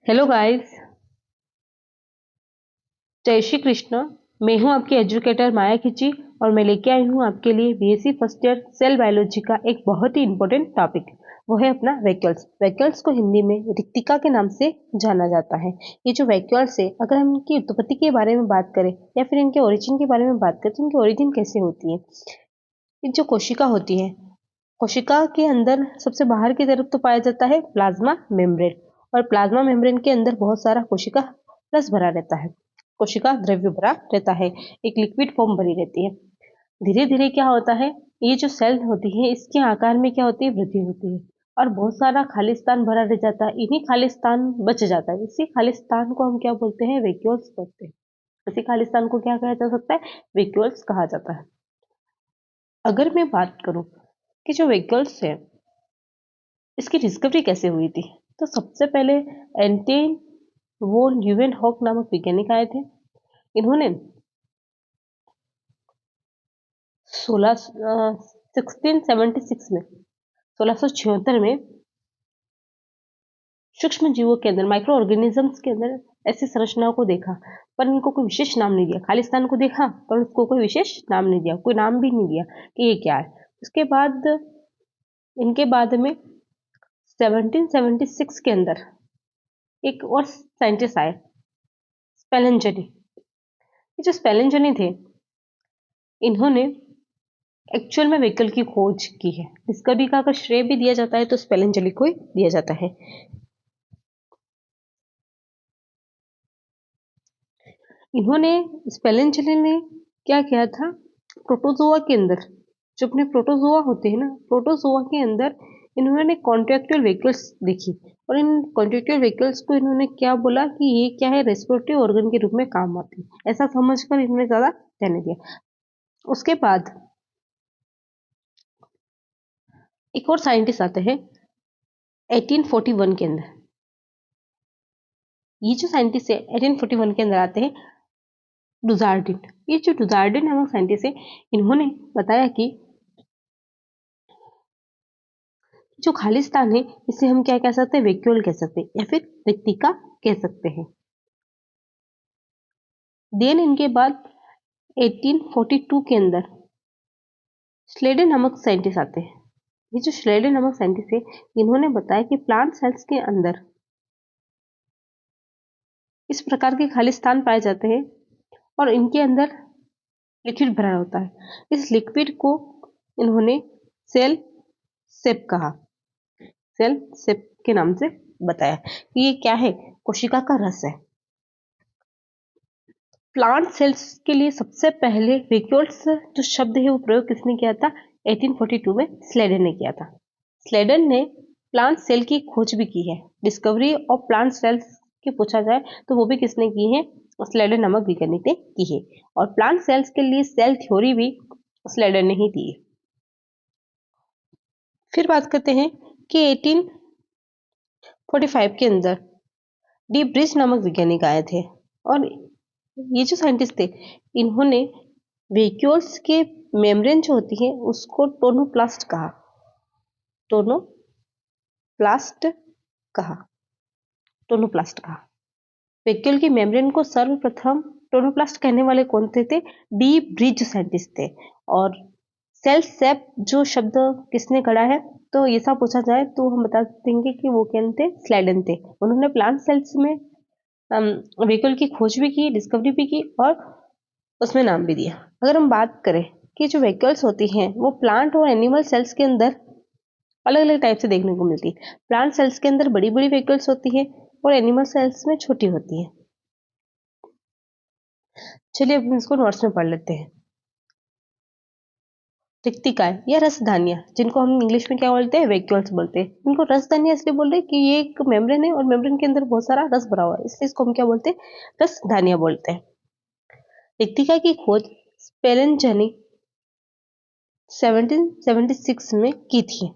Hello guys, जय श्री कृष्ण। मैं हूं आपकी एजुकेटर माया खिची और मैं लेके आई हूं आपके लिए BSc first year cell biology का एक बहुत ही इंपॉर्टेंट टॉपिक। वो है अपना वैक्यूल्स। वैक्यूल्स को हिंदी में रिक्तिका के नाम से जाना जाता है। ये जो वैक्यूल्स है, अगर हम इनकी उत्पत्ति के बारे में बात करें या फिर इनके ओरिजिन के बारे में बात करें तो इनकी ओरिजिन कैसे होती है। ये जो कोशिका होती है, कोशिका के अंदर सबसे बाहर की तरफ तो पाया जाता है प्लाज्मा मेम्ब्रेन, और प्लाज्मा मेम्ब्रेन के अंदर बहुत सारा कोशिका रस भरा रहता है, कोशिका द्रव्य भरा रहता है, एक लिक्विड फॉर्म भरी रहती है। धीरे धीरे क्या होता है, ये जो सेल होती है इसके आकार में क्या होती है, वृद्धि होती है और बहुत सारा खाली स्थान भरा रह जाता है। इन्हीं खाली स्थान बच जाता है, इसी खाली स्थान को हम क्या बोलते हैं, वैक्यूल्स बोलते हैं। इसी खाली स्थान को क्या कहा जा सकता है, वैक्यूल्स कहा जाता है। अगर मैं बात करूं कि जो वैक्यूल्स है इसकी डिस्कवरी कैसे हुई थी, तो सबसे पहले एंटन वोन ल्यूवेनहॉक नामक वैज्ञानिक आए थे। इन्होंने 1676 में 1676 में सूक्ष्म जीवों के अंदर, माइक्रो ऑर्गेनिजम्स के अंदर ऐसी संरचनाओं को देखा, पर इनको कोई विशेष नाम नहीं दिया। खालिस्तान को देखा पर उसको कोई विशेष नाम नहीं दिया, कोई नाम भी नहीं दिया कि ये क्या है। उसके बाद इनके बाद में 1776 के अंदर एक और साइंटिस्ट आए, स्पेलेंजनी। ये जो स्पेलेंजनी थे, इन्होंने एक्चुअल में व्हीकल की खोज की है। डिस्कवरी का अगर श्रेय भी दिया जाता है तो स्पेलेंजनी को ही दिया जाता है। इन्होंने, स्पेलेंजनी ने क्या किया था, प्रोटोजोआ के अंदर, जो अपने प्रोटोजोआ होते हैं ना, प्रोटोजोआ के अंदर इन्होंने कॉन्ट्रेक्चुअल व्हीकल्स देखी और इन कॉन्ट्रेक्चुअल व्हीकल्स को इन्होंने क्या बोला कि ये क्या है, रेस्पिरेटरी ऑर्गन के रूप में काम आती है, ऐसा समझकर इन्होंने ज्यादा ध्यान दिया। उसके बाद एक और साइंटिस्ट आते हैं 1841 के अंदर। ये जो साइंटिस्ट है 1841 के अंदर आते हैं डुजार्डिन। ये जो डुजार्डिन नामक साइंटिस्ट है, इन्होंने बताया कि जो खालिस्तान है इसे हम क्या कह सकते हैं, वैक्यूल कह सकते हैं या फिर रिक्तिका कह सकते हैं। देन इनके बाद 1842 के अंदर स्लेडन नामक साइंटिस्ट आते हैं। ये जो स्लेडन नामक साइंटिस्ट है, इन्होंने बताया कि प्लांट सेल्स के अंदर इस प्रकार के खालिस्तान पाए जाते हैं और इनके अंदर लिक्विड भरा होता है। इस लिक्विड को इन्होंने सेल सेप कहा, सेल सेप के नाम से बताया कि ये क्या है, कोशिका का रस है। प्लांट सेल्स के लिए सबसे पहले वैक्यूल्स जो शब्द है वो प्रयोग किसने किया था, 1842 में स्लेडन ने किया था। स्लेडन ने प्लांट सेल की खोज भी की है। डिस्कवरी ऑफ प्लांट सेल्स की पूछा जाए तो वो भी किसने की है, स्लेडन नामक वैज्ञानिक ने की है। और प्लांट सेल्स के लिए सेल थ्योरी भी स्लेडन ने ही दी है। फिर बात करते हैं कि 1845 के अंदर डी ब्रिज नामक वैज्ञानिक आए थे और ये जो साइंटिस्ट थे, इन्होंने वैक्यूल्स के मेम्ब्रेन जो होती है उसको टोनोप्लास्ट कहा, टोनोप्लास्ट कहा, टोनोप्लास्ट कहा। वैक्यूल की मेम्ब्रेन को सर्वप्रथम टोनोप्लास्ट कहने वाले कौन थे, डी ब्रिज साइंटिस्ट थे। और सेल सेप जो शब्द किसने गढ़ा है, तो ऐसा पूछा जाए तो हम बता देंगे कि वो कौन थे, स्लेडन थे। उन्होंने प्लांट सेल्स में व्हीकल की खोज भी की, डिस्कवरी भी की और उसमें नाम भी दिया। अगर हम बात करें कि जो व्हीकल्स होती हैं वो प्लांट और एनिमल सेल्स के अंदर अलग अलग टाइप से देखने को मिलती है। प्लांट सेल्स के अंदर बड़ी बड़ी व्हीकल्स होती है और एनिमल सेल्स में छोटी होती है। चलिए अब इसको नोट्स में पढ़ लेते हैं। रिक्तिकाएं या रसधानियां, जिनको हम इंग्लिश में क्या बोलते हैं, वैक्यूल्स बोलते हैं। इनको रसधानियां इसलिए बोल रहे हैं कि ये एक मेम्ब्रेन है और मेम्ब्रेन के अंदर बहुत सारा रस भरा हुआ है, इसलिए इसको हम क्या बोलते हैं, रसधानियां बोलते हैं। रिक्तिका की खोज स्पेलेंजनी 1776 में की थी।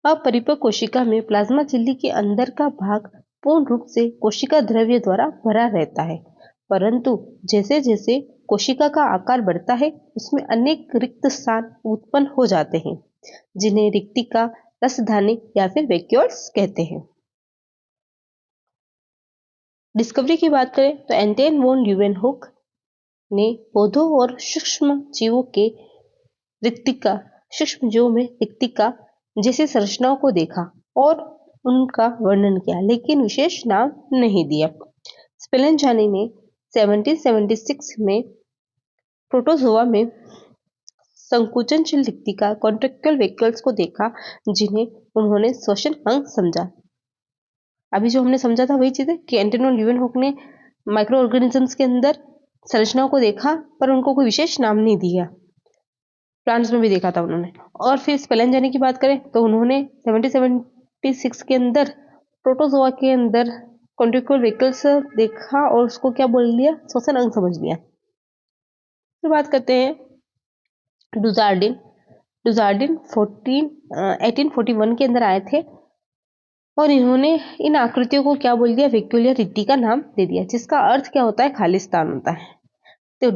अपरिपक्व कोशिका में प्लाज्मा झिल्ली के अंदर का भाग पूर्ण रूप से कोशिका द्रव्य द्वारा भरा रहता है, परंतु जैसे जैसे कोशिका का आकार बढ़ता है उसमें अनेक रिक्त स्थान उत्पन्न हो जाते हैं, जिन्हें रिक्तिका, रसधानी या फिर वैक्यूल्स कहते हैं। डिस्कवरी की बात करें तो एंटन वॉन ल्यूवेनहुक ने पौधों और सूक्ष्म जीवों में रिक्तिका जैसी संरचनाओं को देखा और उनका वर्णन किया, लेकिन विशेष नाम नहीं दिया। स्पेलेंजानी ने 1776 में प्रोटोजोआ में संकुचनशील रिक्तिका कॉन्ट्रेक्चुअल वेक्यूल्स को देखा, जिन्हें उन्होंने श्वसन अंग समझा। अभी जो हमने समझा था वही चीज है कि एंटन वॉन ल्यूवेनहुक ने माइक्रो ऑर्गेनिजम्स के अंदर संरचनाओं को देखा पर उनको कोई विशेष नाम नहीं दिया। प्लांट्स में भी देखा था उन्होंने। और फिर स्पेलेंजानी की बात करें तो उन्होंने 1776 के अंदर प्रोटोजोआ के अंदर कॉन्ट्रेक्चुअल वेक्यूल्स देखा और उसको क्या बोल लिया, श्वसन अंग समझ लिया। फिर बात करते हैं डुजार्डिन। डुजार्डिन 1841 के अंदर आए थे और इन्होंने इन आकृतियों को क्या बोल दिया, वेक्यूल या रिक्ति का नाम दे दिया, जिसका अर्थ क्या होता है, खालिस्तान होता है। तो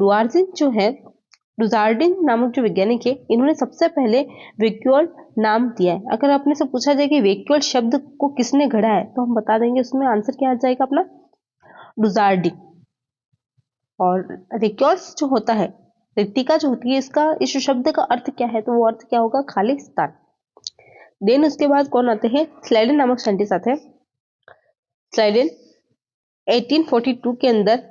डुजार्डिन नामक जो वैज्ञानिक है, इन्होंने सबसे पहले वेक्यूल नाम दिया है। अगर आपने से पूछा जाए कि वेक्यूल शब्द को किसने गढ़ा है, तो हम बता देंगे उसमें आंसर क्या आ जाएगा अपना, डुजार्डिन। और वेक्यूल्स जो होता है, रिक्तिका जो होती है, इसका इस शब्द का अर्थ क्या है, तो वो अर्थ क्या होगा, खालिस्तान। देन उसके बाद कौन आते हैं, स्लाइडन नामक साइंटिस्ट आते हैं। स्लाइडन 1842 के अंदर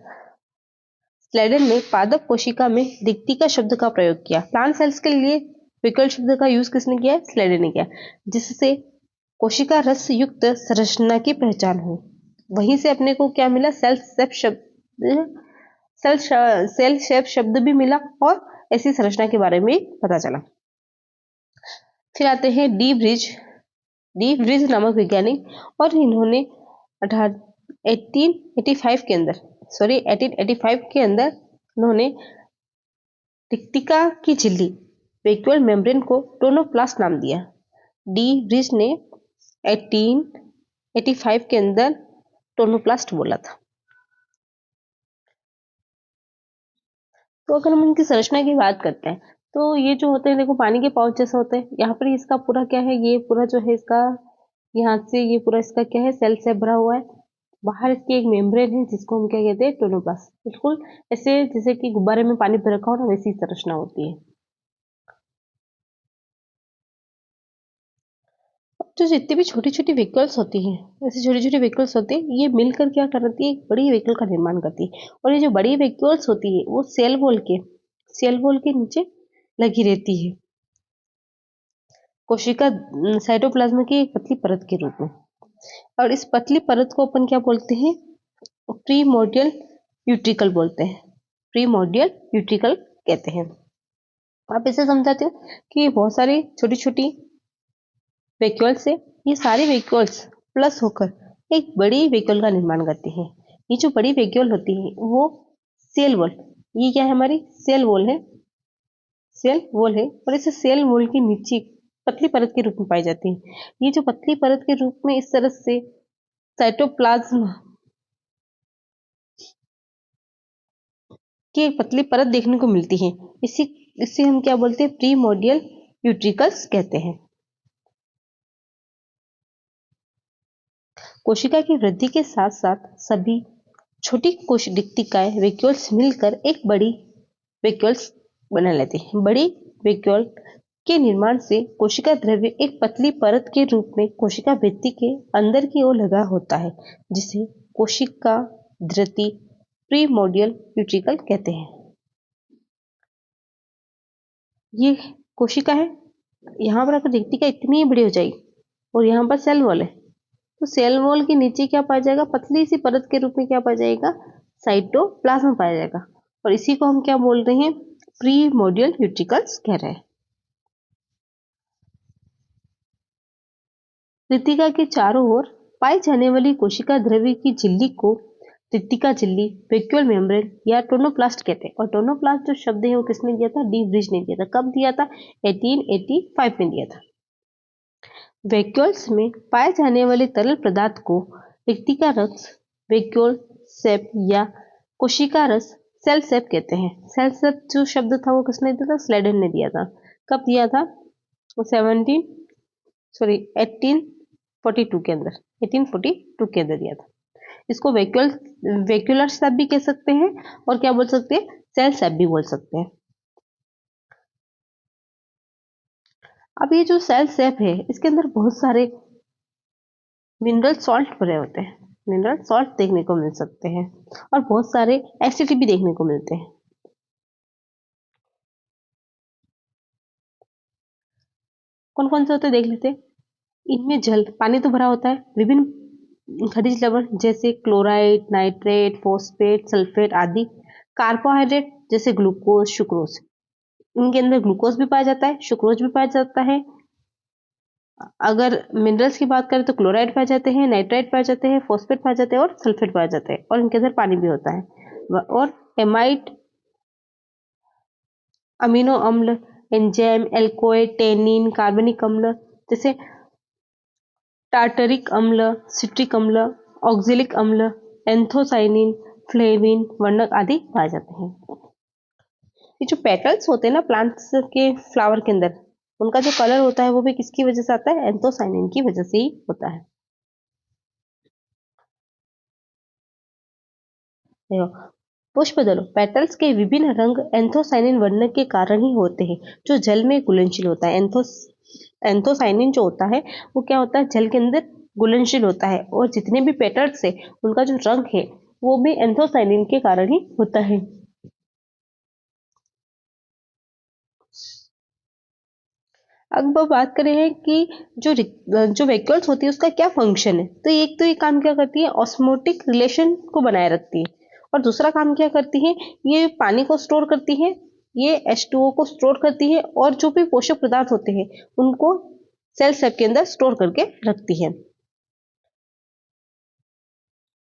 स्लाइडन ने पादप कोशिका में रिक्तिका शब्द का प्रयोग किया। प्लांट सेल्स के लिए विकल्प शब्द का यूज किसने किया है, स्लाइडन ने किया, जिससे कोशिका रस युक्त संरचना की पहचान हो। वहीं से अपने को क्या मिला, सेल शेप शब्द भी मिला और ऐसी संरचना के बारे में पता चला। फिर आते हैं डी ब्रिज नामक वैज्ञानिक, और इन्होंने 1885 के अंदर उन्होंने रिक्तिका की झिल्ली वेक्यूल मेम्ब्रेन को टोनोप्लास्ट नाम दिया। डी ब्रिज ने 1885 के अंदर टोनोप्लास्ट बोला था। तो अगर हम इनकी संरचना की बात करते हैं तो ये जो होते हैं, देखो पानी के पाउच जैसे होते हैं। यहाँ पर इसका पूरा क्या है, ये पूरा जो है इसका यहाँ से ये पूरा इसका क्या है, सेल से भरा हुआ है। बाहर इसकी एक मेम्ब्रेन है जिसको हम क्या कहते हैं, टोनोप्लास्ट। बिल्कुल ऐसे जैसे कि गुब्बारे में पानी भर रखा हो ना, वैसी संरचना होती है। जो जितनी भी छोटी छोटी व्हीकल्स होती हैं, ऐसी छोटी छोटी व्हीकल्स होती है, ये मिलकर क्या करती है, एक बड़ी व्हीकल का निर्माण करती है। और ये जो बड़ी व्हीकल्स होती है वो सेल वॉल के नीचे लगी रहती है, कोशिका साइटोप्लाज्म की एक पतली परत के रूप में। और इस पतली परत को अपन क्या बोलते हैं, प्रीमोर्डियल यूट्रिकल बोलते हैं, प्रीमोर्डियल यूट्रिकल कहते हैं। आप इसे समझाते हो कि बहुत सारी छोटी छोटी वैक्यूल्स से ये सारे वैक्यूल्स प्लस होकर एक बड़ी वैक्यूल का निर्माण करती हैं। ये जो बड़ी वैक्यूल होती है वो सेल वॉल, ये क्या है, हमारी सेल वॉल है और इसे सेल वॉल के नीचे पतली परत के रूप में पाई जाती है। ये जो पतली परत के रूप में इस तरह से साइटोप्लाज्म की एक पतली परत देखने को मिलती है, इसे हम क्या बोलते हैं, प्रीमोर्डियल यूट्रिकल्स कहते हैं। कोशिका की वृद्धि के साथ साथ सभी छोटी कोशिकाएं वैक्यूल्स मिलकर एक बड़ी वैक्यूल्स बना लेते हैं। बड़ी वैक्यूल के निर्माण से कोशिका द्रव्य एक पतली परत के रूप में कोशिका भित्ति के अंदर की ओर लगा होता है, जिसे कोशिका धृति प्रीमोर्डियल यूट्रिकल कहते हैं। ये कोशिका है, यहाँ पर अगर रिक्तिका इतनी बड़ी हो जाएगी और यहाँ पर सेल वॉल है, तो सेल वॉल के नीचे क्या पाया जाएगा, पतली सी परत के रूप में क्या पाया जाएगा, साइटोप्लाज्म पाया जाएगा। और इसी को हम क्या बोल रहे हैं, प्रीमोर्डियल यूट्रिकल्स कह रहे हैं। रिक्तिका के चारों ओर पाई जाने वाली कोशिका द्रव्य की झिल्ली को रिक्तिका झिल्ली, वैक्यूल मेम्ब्रेन या टोनोप्लास्ट कहते हैं। और टोनोप्लास्ट जो शब्द है वो किसने दिया था, डी ब्रिज ने दिया था। कब दिया था, 1885 में दिया था। वैक्यूल्स में पाए जाने वाले तरल पदार्थ को रिक्तिका रस, वैक्यूल सेप या कोशिका रस, सेल सेप कहते हैं। सेल सेप जो शब्द था वो किसने दिया था, स्लाइडन ने दिया था। कब दिया था, 1842 के अंदर दिया था। इसको वैक्यूलर सेप भी कह सकते हैं और क्या बोल सकते हैं, सेल सेप भी बोल सकते हैं। अब ये जो सेल सेप है इसके अंदर बहुत सारे मिनरल सॉल्ट भरे होते हैं, मिनरल सॉल्ट देखने को मिल सकते हैं और बहुत सारे एसिड भी देखने को मिलते हैं। कौन कौन से होते हैं देख लेते हैं। इनमें जल, पानी तो भरा होता है, विभिन्न खनिज लवण जैसे क्लोराइड, नाइट्रेट, फॉस्फेट, सल्फेट आदि, कार्बोहाइड्रेट जैसे ग्लूकोज, सुक्रोज, इनके अंदर ग्लूकोज भी पाया जाता है, सुक्रोज भी पाया जाता है। अगर मिनरल्स की बात करें तो क्लोराइड पाए जाते हैं, नाइट्राइट पाए जाते हैं, फॉस्फेट पाए जाते हैं और सल्फेट पाए जाते हैं और इनके अंदर पानी भी होता है। और एमाइड, अमीनो अम्ल, एंजाइम, एल्कोएड, टेनिन, कार्बनिक अम्ल जैसे टार्टरिक अम्ल, सिट्रिक अम्ल, ऑक्जेलिक अम्ल, एंथोसाइनिन, फ्लेविन, वर्णक आदि पाए जाते हैं। ये जो पेटल्स होते हैं ना प्लांट्स के फ्लावर के अंदर, उनका जो कलर होता है वो भी किसकी वजह से आता है, एंथोसाइनिन की वजह से ही होता है। देखो, पुष्पदलों, पेटल्स के विभिन्न रंग एंथोसाइनिन वर्णक के कारण ही होते हैं, जो जल में घुलनशील होता है। एंथोसाइनिन जो होता है वो क्या होता है, जल के अंदर घुलनशील होता है और जितने भी पेटल्स है उनका जो रंग है वो भी एंथोसाइनिन के कारण ही होता है। अब बात करें हैं कि जो वैक्यूल्स होती है उसका क्या फंक्शन है, तो एक तो ये काम क्या करती है, ऑस्मोटिक रिलेशन को बनाए रखती है और दूसरा काम क्या करती है, ये पानी को स्टोर करती है, ये H2O को स्टोर करती है और जो भी पोषक पदार्थ होते हैं उनको सेल सब के अंदर स्टोर करके रखती है।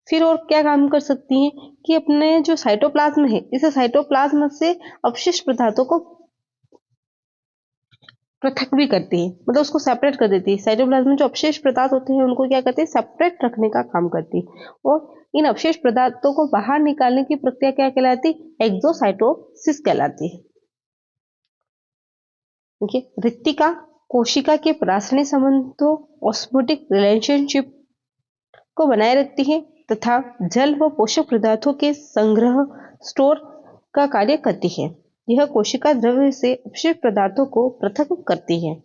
फिर और क्या काम कर सकती है कि अपने जो साइटोप्लाज्म है, इस साइटोप्लाज्म से अवशिष्ट पदार्थों को पृथक भी करती है, मतलब उसको सेपरेट कर देती है। साइटोप्लाज्म में जो अवशेष पदार्थ होते हैं उनको क्या करती है, सेपरेट रखने का काम करती है और इन अवशेष पदार्थों को बाहर निकालने की प्रक्रिया क्या कहलाती है, एक्सोसाइटोसिस कहलाती है। देखिए, रिक्तिका कोशिका के रासायनिक संबंधों, ऑस्मोटिक रिलेशनशिप को बनाए रखती है तथा जल व पोषक पदार्थों के संग्रह, स्टोर का कार्य करती है। यह कोशिका द्रव्य से अपशिष्ट पदार्थों को पृथक करती है।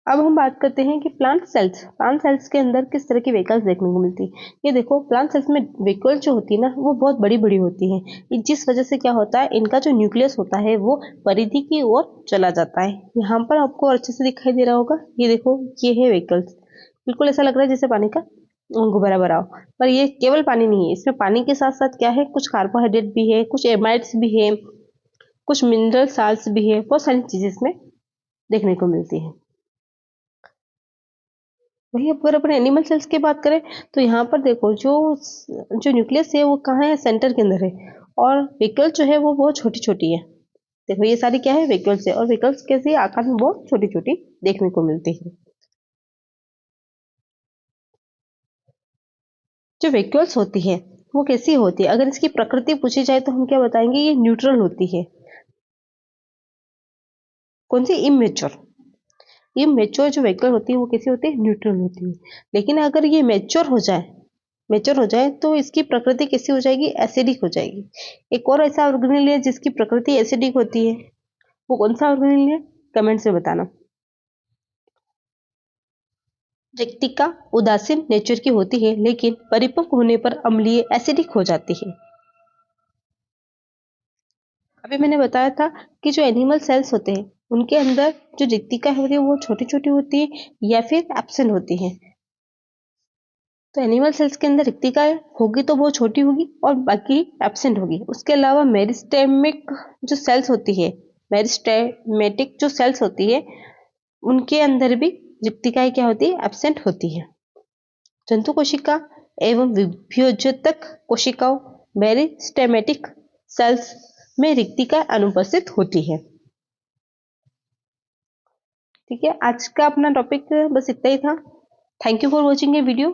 अब हम बात करते हैं कि प्लांट सेल्स के अंदर किस तरह की वेहिकल्स देखने को मिलती है। ये देखो, प्लांट सेल्स में वेहिकल जो होती है ना वो बहुत बड़ी बड़ी होती है, जिस वजह से क्या होता है, इनका जो न्यूक्लियस होता है वो परिधि की ओर चला जाता है। यहाँ पर आपको अच्छे से दिखाई दे रहा होगा, ये देखो, ये है वेहिकल्स, बिल्कुल ऐसा लग रहा है जैसे पानी का गुब्बारा भरा हो, पर ये केवल पानी नहीं है, इसमें पानी के साथ साथ क्या है, कुछ कार्बोहाइड्रेट भी है, कुछ एमाइड्स भी है, कुछ मिनरल साल्ट्स भी है, बहुत सारी चीजें इसमें देखने को मिलती है। वही अगर अपन एनिमल सेल्स की बात करें तो यहाँ पर देखो, जो न्यूक्लियस है वो कहाँ है, सेंटर के अंदर है और वेहिकल जो है वो बहुत छोटी छोटी है। देखो, ये सारी क्या है, वेहिकल्स है और वेहिकल्स कैसे आकार में बहुत छोटी छोटी देखने को मिलती है। जो वेहिकल्स होती है वो कैसी होती है, अगर इसकी प्रकृति पूछी जाए तो हम क्या बताएंगे, ये न्यूट्रल होती है। कौन सी, इमेच्योर जो वेहिकल होती है वो कैसी होती है, न्यूट्रल होती है। लेकिन अगर ये मेच्योर हो जाए तो इसकी प्रकृति कैसी हो जाएगी, एसिडिक हो जाएगी। एक और ऐसा ऑर्गेनेल है जिसकी प्रकृति एसिडिक होती है, वो कौन सा ऑर्गेनेल है, कमेंट से बताना। रिक्तिका उदासीन नेचर की होती है लेकिन परिपक्व होने पर अम्लीय एसिडिक हो जाती है। अभी मैंने बताया था कि जो एनिमल सेल्स होते हैं उनके अंदर जो रिक्तिका होती है वो छोटी छोटी होती है या फिर एब्सेंट होती है। तो एनिमल सेल्स के अंदर रिक्तिका होगी तो वो छोटी होगी और बाकी एब्सेंट होगी। उसके अलावा मेरिस्टेमिक जो सेल्स होती है, मेरिस्टेमेटिक जो सेल्स होती है उनके अंदर भी रिक्तिकाएं क्या होती है, एब्सेंट होती है। जंतु कोशिका एवं विभोजक कोशिकाओं, मेरिस्टेमेटिक सेल्स में रिक्तिका अनुपस्थित होती है। ठीक है, आज का अपना टॉपिक बस इतना ही था। थैंक यू फॉर वॉचिंग ये वीडियो।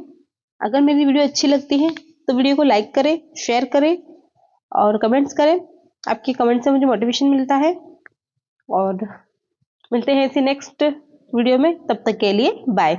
अगर मेरी वीडियो अच्छी लगती है तो वीडियो को लाइक करें, शेयर करें और कमेंट्स करें। आपके कमेंट से मुझे मोटिवेशन मिलता है और मिलते हैं इसी नेक्स्ट वीडियो में, तब तक के लिए बाय।